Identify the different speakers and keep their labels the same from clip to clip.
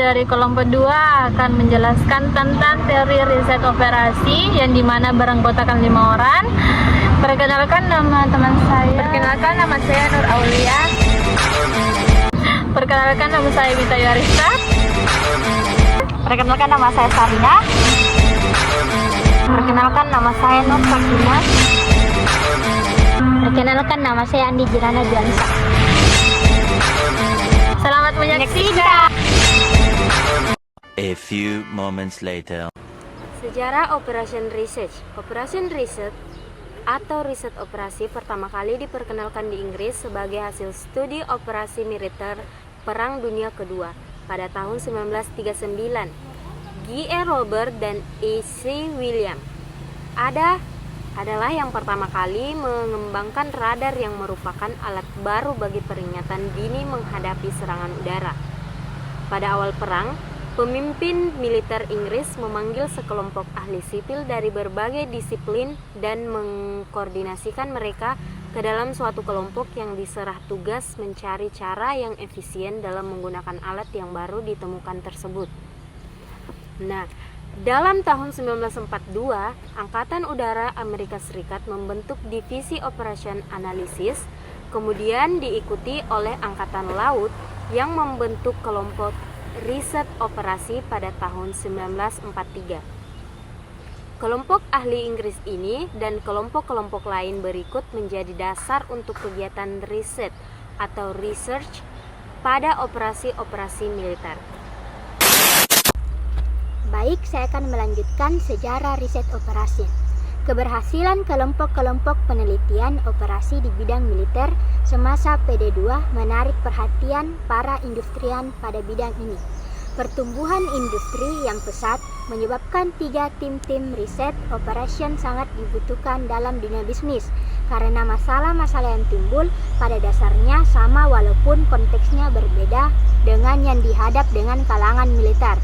Speaker 1: dari kelompok 2 akan menjelaskan tentang teori riset operasi yang dimana beranggotakan 5 orang. Perkenalkan nama teman saya.
Speaker 2: Perkenalkan nama saya Nur Aulia.
Speaker 1: Perkenalkan nama saya Mita Yarista.
Speaker 2: Perkenalkan nama saya Sarina.
Speaker 1: Perkenalkan nama saya Nur Sakina.
Speaker 2: Perkenalkan nama saya Andi Jirana Juansa.
Speaker 1: Selamat menyaksikan.
Speaker 3: A few moments later.
Speaker 4: Sejarah Operation Research. Operation Research atau riset operasi pertama kali diperkenalkan di Inggris sebagai hasil studi operasi militer Perang Dunia Kedua pada tahun 1939. G.E. Robert dan E.C. William adalah yang pertama kali mengembangkan radar yang merupakan alat baru bagi peringatan dini menghadapi serangan udara. Pada awal perang, pemimpin militer Inggris memanggil sekelompok ahli sipil dari berbagai disiplin dan mengkoordinasikan mereka ke dalam suatu kelompok yang diserah tugas mencari cara yang efisien dalam menggunakan alat yang baru ditemukan tersebut. Nah, dalam tahun 1942, Angkatan Udara Amerika Serikat membentuk Divisi Operation Analysis, kemudian diikuti oleh Angkatan Laut yang membentuk kelompok riset operasi pada tahun 1943. Kelompok ahli Inggris ini dan kelompok-kelompok lain berikut menjadi dasar untuk kegiatan riset atau research pada operasi-operasi militer.
Speaker 2: Baik, saya akan melanjutkan sejarah riset operasi. Keberhasilan kelompok-kelompok penelitian operasi di bidang militer semasa PD2 menarik perhatian para industrian pada bidang ini. Pertumbuhan industri yang pesat menyebabkan 3 tim-tim riset operation sangat dibutuhkan dalam dunia bisnis karena masalah-masalah yang timbul pada dasarnya sama walaupun konteksnya berbeda dengan yang dihadap dengan kalangan militer.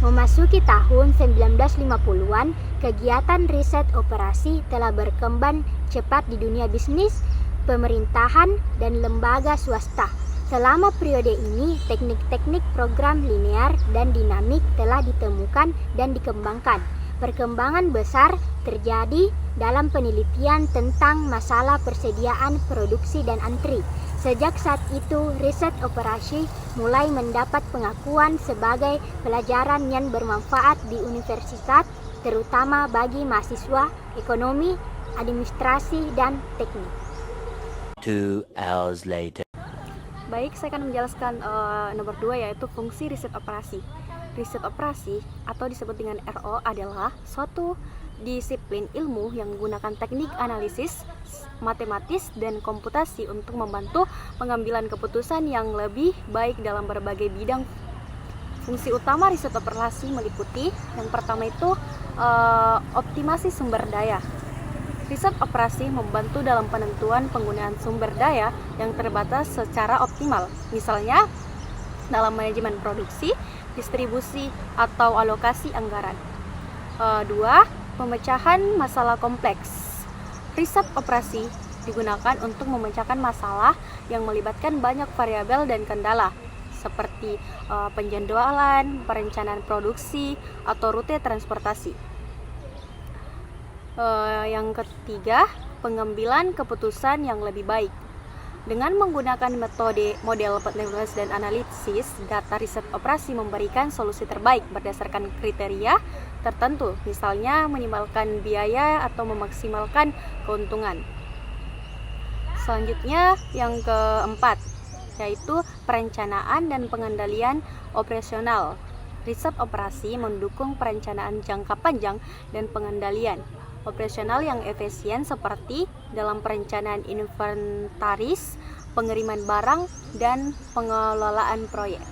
Speaker 2: Memasuki tahun 1950-an, kegiatan riset operasi telah berkembang cepat di dunia bisnis, pemerintahan, dan lembaga swasta. Selama periode ini, teknik-teknik program linear dan dinamik telah ditemukan dan dikembangkan. Perkembangan besar terjadi dalam penelitian tentang masalah persediaan produksi dan antri. Sejak saat itu, riset operasi mulai mendapat pengakuan sebagai pelajaran yang bermanfaat di universitas, terutama bagi mahasiswa ekonomi, administrasi, dan teknik.
Speaker 3: 2 hours later.
Speaker 5: Baik, saya akan menjelaskan nomor 2 yaitu fungsi riset operasi. Riset operasi atau disebut dengan RO adalah suatu disiplin ilmu yang menggunakan teknik analisis, matematis, dan komputasi untuk membantu pengambilan keputusan yang lebih baik dalam berbagai bidang. Fungsi utama riset operasi meliputi yang pertama itu optimasi sumber daya. Riset operasi membantu dalam penentuan penggunaan sumber daya yang terbatas secara optimal, misalnya dalam manajemen produksi, distribusi, atau alokasi anggaran. 2. Pemecahan masalah kompleks. Riset operasi digunakan untuk memecahkan masalah yang melibatkan banyak variabel dan kendala, seperti penjadwalan, perencanaan produksi, atau rute transportasi. Yang ketiga, pengambilan keputusan yang lebih baik. Dengan menggunakan model penulis dan analisis, data riset operasi memberikan solusi terbaik berdasarkan kriteria tertentu, misalnya meminimalkan biaya atau memaksimalkan keuntungan. Selanjutnya, yang keempat, yaitu perencanaan dan pengendalian operasional. Riset operasi mendukung perencanaan jangka panjang dan pengendalian operasional yang efisien seperti dalam perencanaan inventaris, pengiriman barang, dan pengelolaan proyek.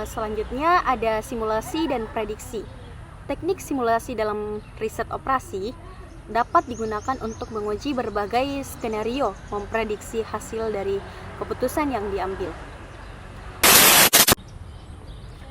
Speaker 5: Selanjutnya ada simulasi dan prediksi. Teknik simulasi dalam riset operasi dapat digunakan untuk menguji berbagai skenario, memprediksi hasil dari keputusan yang diambil.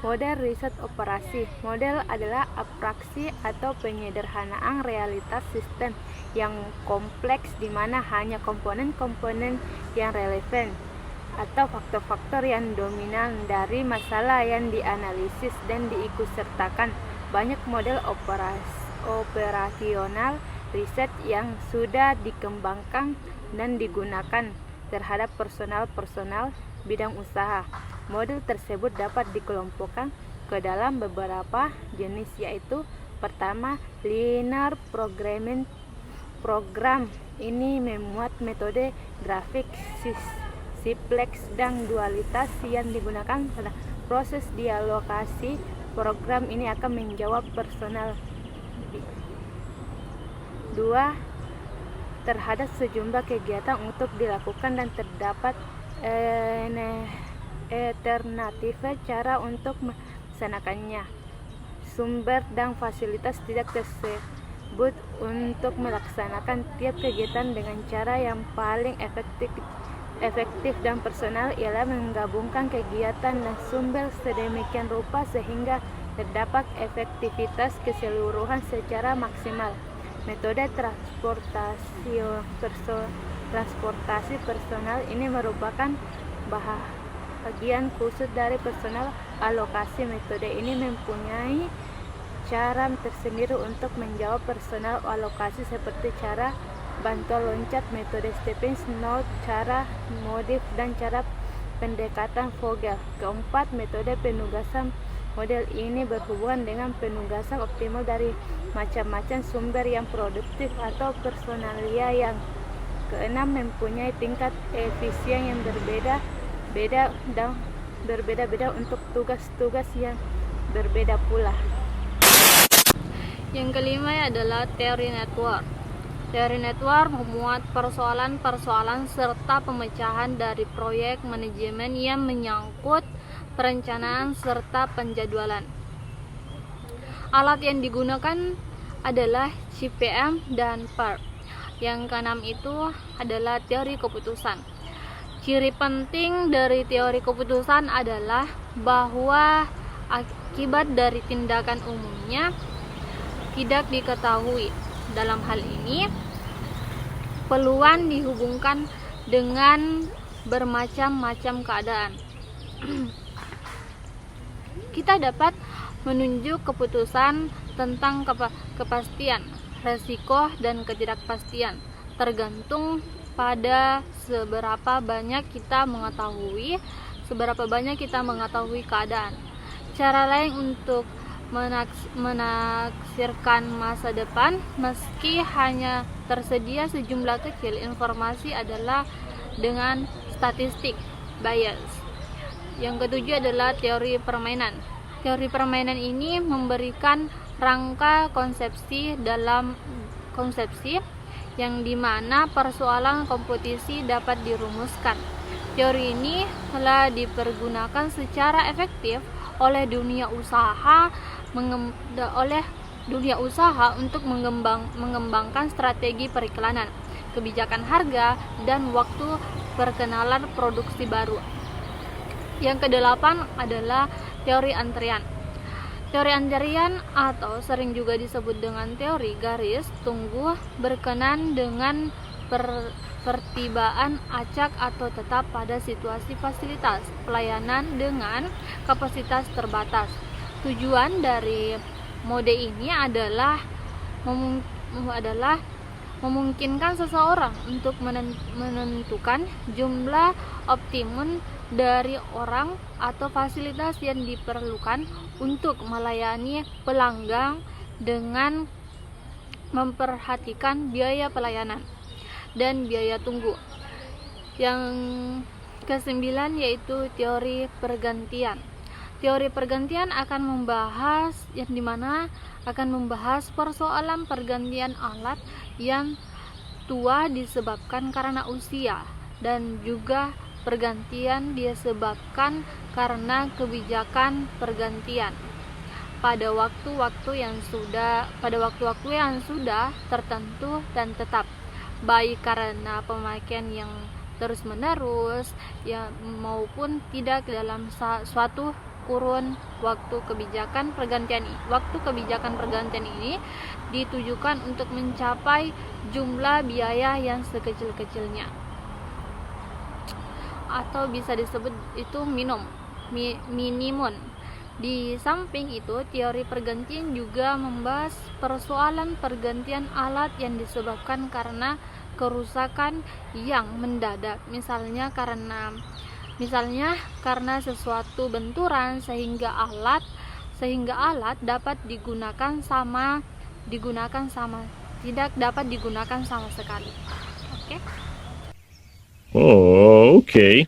Speaker 1: Model riset operasi. Model adalah abstraksi atau penyederhanaan realitas sistem yang kompleks di mana hanya komponen-komponen yang relevan
Speaker 5: atau faktor-faktor yang dominan dari masalah yang dianalisis dan diikutsertakan. Banyak model operasional riset yang sudah dikembangkan dan digunakan terhadap personal bidang usaha. Model tersebut dapat dikelompokkan ke dalam beberapa jenis, yaitu pertama, linear programming program. Ini memuat metode grafik simplex dan dualitas yang digunakan pada proses dialokasi. Program ini akan menjawab personal 2 terhadap sejumlah kegiatan untuk dilakukan dan terdapat alternatif cara untuk melaksanakannya. Sumber dan fasilitas tidak tersebut untuk melaksanakan tiap kegiatan dengan cara yang paling efektif dan personal ialah menggabungkan kegiatan dan sumber sedemikian rupa sehingga terdapat efektivitas keseluruhan secara maksimal. Metode transportasi personal ini merupakan bagian khusus dari personal alokasi. Metode ini mempunyai cara tersendiri untuk menjawab personal alokasi seperti cara bantuan loncat, metode stepping stone, cara modif, dan cara pendekatan Vogel. Keempat, metode penugasan. Model ini berhubungan dengan penugasan optimal dari macam-macam sumber yang produktif atau personalia. Yang keenam, mempunyai tingkat efisien yang berbeda-beda untuk tugas-tugas yang berbeda pula.
Speaker 1: Yang kelima adalah teori network. Teori network memuat persoalan-persoalan serta pemecahan dari proyek manajemen yang menyangkut perencanaan serta penjadwalan. Alat yang digunakan adalah CPM dan PERT. Yang keenam itu adalah teori keputusan. Ciri penting dari teori keputusan adalah bahwa akibat dari tindakan umumnya tidak diketahui. Dalam hal ini, peluang dihubungkan dengan bermacam-macam keadaan. Kita dapat menunjuk keputusan tentang kepastian, resiko, dan ketidakpastian tergantung pada seberapa banyak kita mengetahui keadaan. Cara lain untuk menaksirkan masa depan meski hanya tersedia sejumlah kecil informasi adalah dengan statistik bias. Yang ketujuh adalah teori permainan. Teori permainan ini memberikan rangka konsepsi yang dimana persoalan kompetisi dapat dirumuskan. Teori ini telah dipergunakan secara efektif oleh dunia usaha untuk mengembangkan strategi periklanan, kebijakan harga, dan waktu perkenalan produksi baru. Yang kedelapan adalah teori antrian. Teori antrian atau sering juga disebut dengan teori garis tunggu berkenan dengan pertibaan acak atau tetap pada situasi fasilitas pelayanan dengan kapasitas terbatas. Tujuan dari mode ini adalah memungkinkan seseorang untuk menentukan jumlah optimum dari orang atau fasilitas yang diperlukan untuk melayani pelanggan dengan memperhatikan biaya pelayanan dan biaya tunggu. Yang kesembilan yaitu teori pergantian. Teori pergantian akan membahas persoalan pergantian alat yang tua disebabkan karena usia dan juga pergantian disebabkan karena kebijakan pergantian pada waktu-waktu yang sudah tertentu dan tetap, baik karena pemakaian yang terus-menerus maupun tidak dalam suatu kurun waktu. Kebijakan pergantian ini ditujukan untuk mencapai jumlah biaya yang sekecil-kecilnya. atau bisa disebut itu minimum. Di samping itu, teori pergantian juga membahas persoalan pergantian alat yang disebabkan karena kerusakan yang mendadak, misalnya karena sesuatu benturan sehingga alat dapat tidak dapat digunakan sama sekali. Oke.
Speaker 6: Oh, okay.